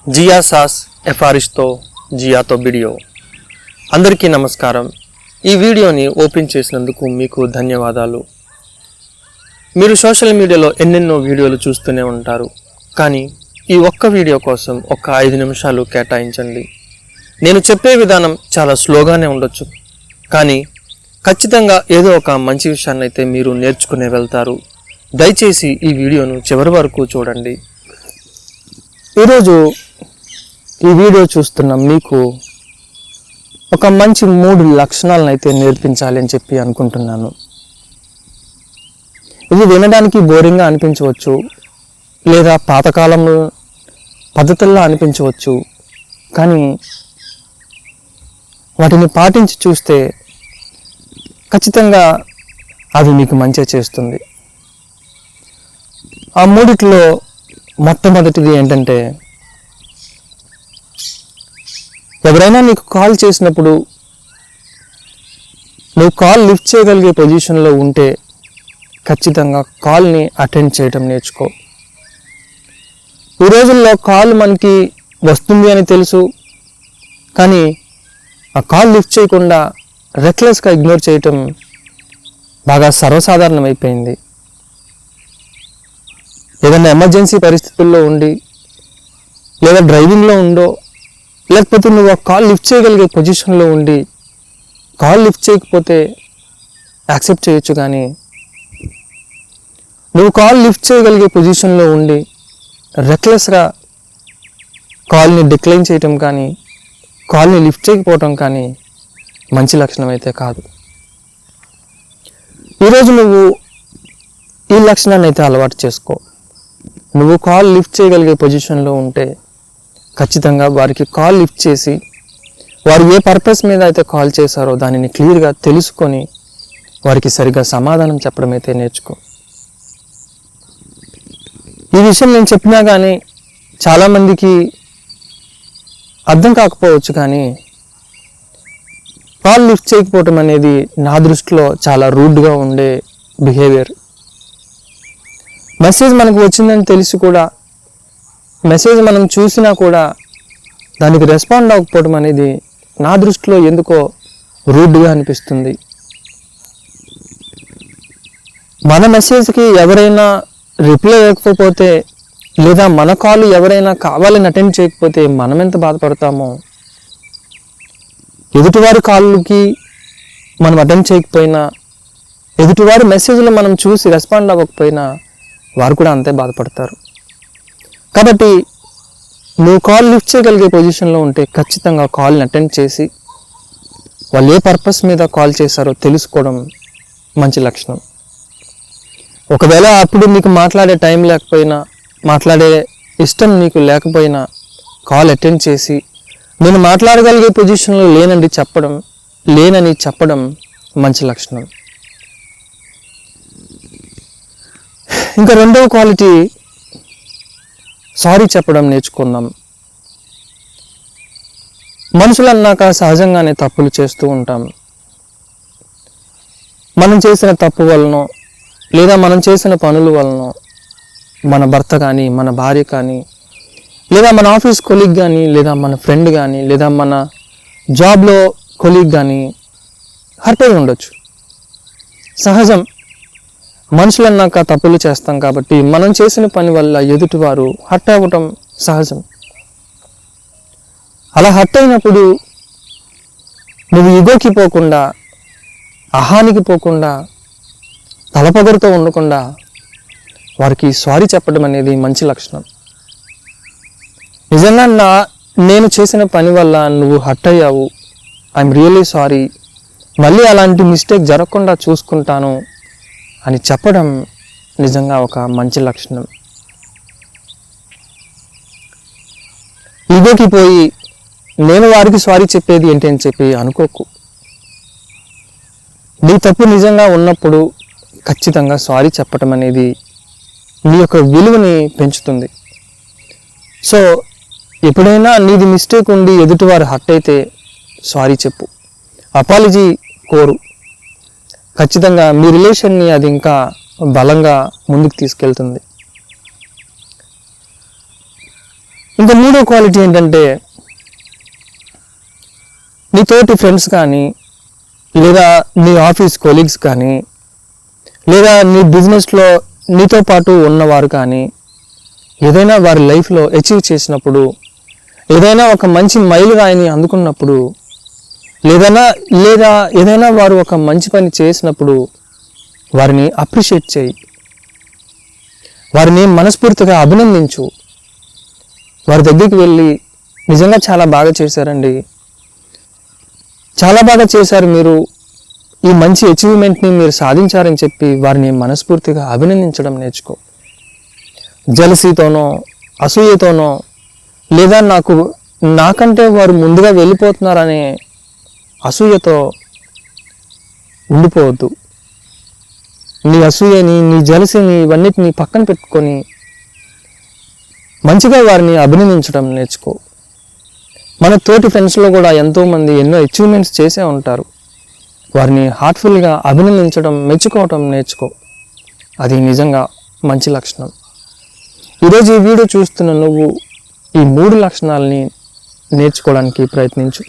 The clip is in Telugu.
జియా సాస్ ఎఫారిష్తో జియాతో వీడియో. అందరికీ నమస్కారం. ఈ వీడియోని ఓపెన్ చేసినందుకు మీకు ధన్యవాదాలు. మీరు సోషల్ మీడియాలో ఎన్నెన్నో వీడియోలు చూస్తూనే ఉంటారు, కానీ ఈ ఒక్క వీడియో కోసం ఒక 5 నిమిషాలు కేటాయించండి. నేను చెప్పే విధానం చాలా స్లోగానే ఉండొచ్చు, కానీ ఖచ్చితంగా ఏదో ఒక మంచి విషయాన్ని అయితే మీరు నేర్చుకునే వెళ్తారు. దయచేసి ఈ వీడియోను చివరి వరకు చూడండి. ఈరోజు ఈ వీడియో చూస్తున్న మీకు ఒక మంచి 3 లక్షణాలను అయితే నేర్పించాలి అని చెప్పి అనుకుంటున్నాను. ఇది వినడానికి బోరింగ్గా అనిపించవచ్చు, లేదా పాతకాలం పద్ధతుల్లో అనిపించవచ్చు, కానీ వాటిని పాటించి చూస్తే ఖచ్చితంగా అవి మీకు మంచి చేస్తుంది. ఆ 3లో మొట్టమొదటిది ఏంటంటే, ఎవరైనా నీకు కాల్ చేసినప్పుడు నువ్వు కాల్ లిఫ్ట్ చేయగలిగే పొజిషన్లో ఉంటే ఖచ్చితంగా కాల్ని అటెండ్ చేయడం నేర్చుకో. ఈ రోజుల్లో కాల్ మనకి వస్తుంది అని తెలుసు, కానీ ఆ కాల్ లిఫ్ట్ చేయకుండా రెక్లెస్గా ఇగ్నోర్ చేయటం బాగా సర్వసాధారణమైపోయింది. ఏదైనా ఎమర్జెన్సీ పరిస్థితుల్లో ఉండి, లేదా డ్రైవింగ్లో ఉండో, లేకపోతే నువ్వు ఆ కాల్ లిఫ్ట్ చేయగలిగే పొజిషన్లో ఉండి కాల్ లిఫ్ట్ చేయకపోతే యాక్సెప్ట్ చేయొచ్చు, కానీ నువ్వు కాల్ లిఫ్ట్ చేయగలిగే పొజిషన్లో ఉండి రెక్లెస్గా కాల్ని డిక్లైన్ చేయటం కానీ, కాల్ని లిఫ్ట్ చేయకపోవటం కానీ మంచి లక్షణం అయితే కాదు. ఈరోజు నువ్వు ఈ లక్షణాన్ని అయితే అలవాటు చేసుకో. నువ్వు కాల్ లిఫ్ట్ చేయగలిగే పొజిషన్లో ఉంటే ఖచ్చితంగా వారికి కాల్ లిఫ్ట్ చేసి, వారు ఏ పర్పస్ మీద అయితే కాల్ చేశారో దానిని క్లియర్గా తెలుసుకొని వారికి సరిగ్గా సమాధానం చెప్పడం అయితే నేర్చుకో. ఈ విషయం నేను చెప్పినా కానీ చాలామందికి అర్థం కాకపోవచ్చు, కానీ కాల్ లిఫ్ట్ చేయకపోవటం అనేది నా దృష్టిలో చాలా రూడ్గా ఉండే బిహేవియర్. మెసేజ్ మనకు వచ్చిందని తెలిసి కూడా, మెసేజ్ మనం చూసినా కూడా దానికి రెస్పాండ్ అవ్వకపోవడం అనేది నా దృష్టిలో ఎందుకో రూడ్గా అనిపిస్తుంది. మన మెసేజ్కి ఎవరైనా రిప్లై ఇవ్వకపోతే, లేదా మన కాల్ ఎవరైనా కావాలని అటెండ్ చేయకపోతే మనం ఎంత బాధపడతామో, ఎదుటివారి కాళ్ళకి మనం అటెండ్ చేయకపోయినా, ఎదుటివారి మెసేజ్లు మనం చూసి రెస్పాండ్ అవ్వకపోయినా వారు కూడా అంతే బాధపడతారు. కాబట్టి నువ్వు కాల్ లిఫ్ట్ చేయగలిగే పొజిషన్లో ఉంటే ఖచ్చితంగా కాల్ని అటెండ్ చేసి వాళ్ళు ఏ పర్పస్ మీద కాల్ చేశారో తెలుసుకోవడం మంచి లక్షణం. ఒకవేళ అప్పుడు నీకు మాట్లాడే టైం లేకపోయినా, మాట్లాడే ఇష్టం నీకు లేకపోయినా కాల్ అటెండ్ చేసి నేను మాట్లాడగలిగే పొజిషన్లో లేనని చెప్పడం మంచి లక్షణం. ఇంకా రెండవ క్వాలిటీ, సారీ చెప్పడం నేర్చుకున్నాం. మనుషులు అన్నాక సహజంగానే తప్పులు చేస్తూ ఉంటాం. మనం చేసిన తప్పు వలనో, లేదా మనం చేసిన పనుల వలనో మన భర్త కానీ, మన భార్య కానీ, లేదా మన ఆఫీస్ కొలీగ్ కానీ, లేదా మన ఫ్రెండ్ కానీ, లేదా మన జాబ్లో కొలీగ్ కానీ హర్ట్ అయి ఉండొచ్చు. సహజం. మనుషులు అన్నాక తప్పులు చేస్తాం కాబట్టి మనం చేసిన పని వల్ల ఎదుటివారు హర్ట్ అవ్వటం సహజం. అలా హర్ట్ అయినప్పుడు నువ్వు ఈగోకి పోకుండా, అహానికి పోకుండా, తలపొగరుతో ఉండకుండా వారికి సారీ చెప్పడం అనేది మంచి లక్షణం. నిజంగా నేను చేసిన పని వల్ల నువ్వు హర్ట్ అయ్యావు, ఐఎమ్ రియల్లీ సారీ, మళ్ళీ అలాంటి మిస్టేక్ జరగకుండా చూసుకుంటాను అని చెప్పడం నిజంగా ఒక మంచి లక్షణం. ఈగోకి పోయి నేను వారికి సారీ చెప్పేది ఏంటి అని చెప్పి అనుకోకు. నీ తప్పు నిజంగా ఉన్నప్పుడు ఖచ్చితంగా సారీ చెప్పడం అనేది నీ యొక్క విలువని పెంచుతుంది. సో ఎప్పుడైనా నీది మిస్టేక్ ఉండి ఎదుటివారు హర్ట్ అయితే సారీ చెప్పు, అపాలజీ కోరు. ఖచ్చితంగా మీ రిలేషన్ని అది ఇంకా బలంగా ముందుకు తీసుకెళ్తుంది. ఇంకా మూడో క్వాలిటీ ఏంటంటే, నీ తోటి ఫ్రెండ్స్ కానీ, లేదా నీ ఆఫీస్ కొలీగ్స్ కానీ, లేదా నీ బిజినెస్లో నీతో పాటు ఉన్నవారు కానీ ఏదైనా వారి లైఫ్లో అచీవ్ చేసినప్పుడు, ఏదైనా ఒక మంచి మైలురాయిని అందుకున్నప్పుడు, లేదా ఏదైనా వారు ఒక మంచి పని చేసినప్పుడు వారిని అప్రిషియేట్ చేయి, వారిని మనస్ఫూర్తిగా అభినందించు. వారి దగ్గరికి వెళ్ళి నిజంగా చాలా బాగా చేశారండి, చాలా బాగా చేశారు, మీరు ఈ మంచి అచీవ్మెంట్ని మీరు సాధించారని చెప్పి వారిని మనస్ఫూర్తిగా అభినందించడం నేర్చుకో. జలసీతోనో, అసూయతోనో, లేదా నాకంటే వారు ముందుగా వెళ్ళిపోతున్నారనే అసూయతో ఉండిపోవద్దు. నీ అసూయని, నీ జలసిని, ఇవన్నిటిని పక్కన పెట్టుకొని మంచిగా వారిని అభినందించడం నేర్చుకో. మన తోటి ఫ్రెండ్స్లో కూడా ఎంతోమంది ఎన్నో అచీవ్మెంట్స్ చేసే ఉంటారు. వారిని హార్ట్ఫుల్గా అభినందించడం, మెచ్చుకోవటం నేర్చుకో. అది నిజంగా మంచి లక్షణం. ఈరోజు ఈ వీడియో చూస్తున్న నువ్వు ఈ 3 లక్షణాలని నేర్చుకోవడానికి ప్రయత్నించు.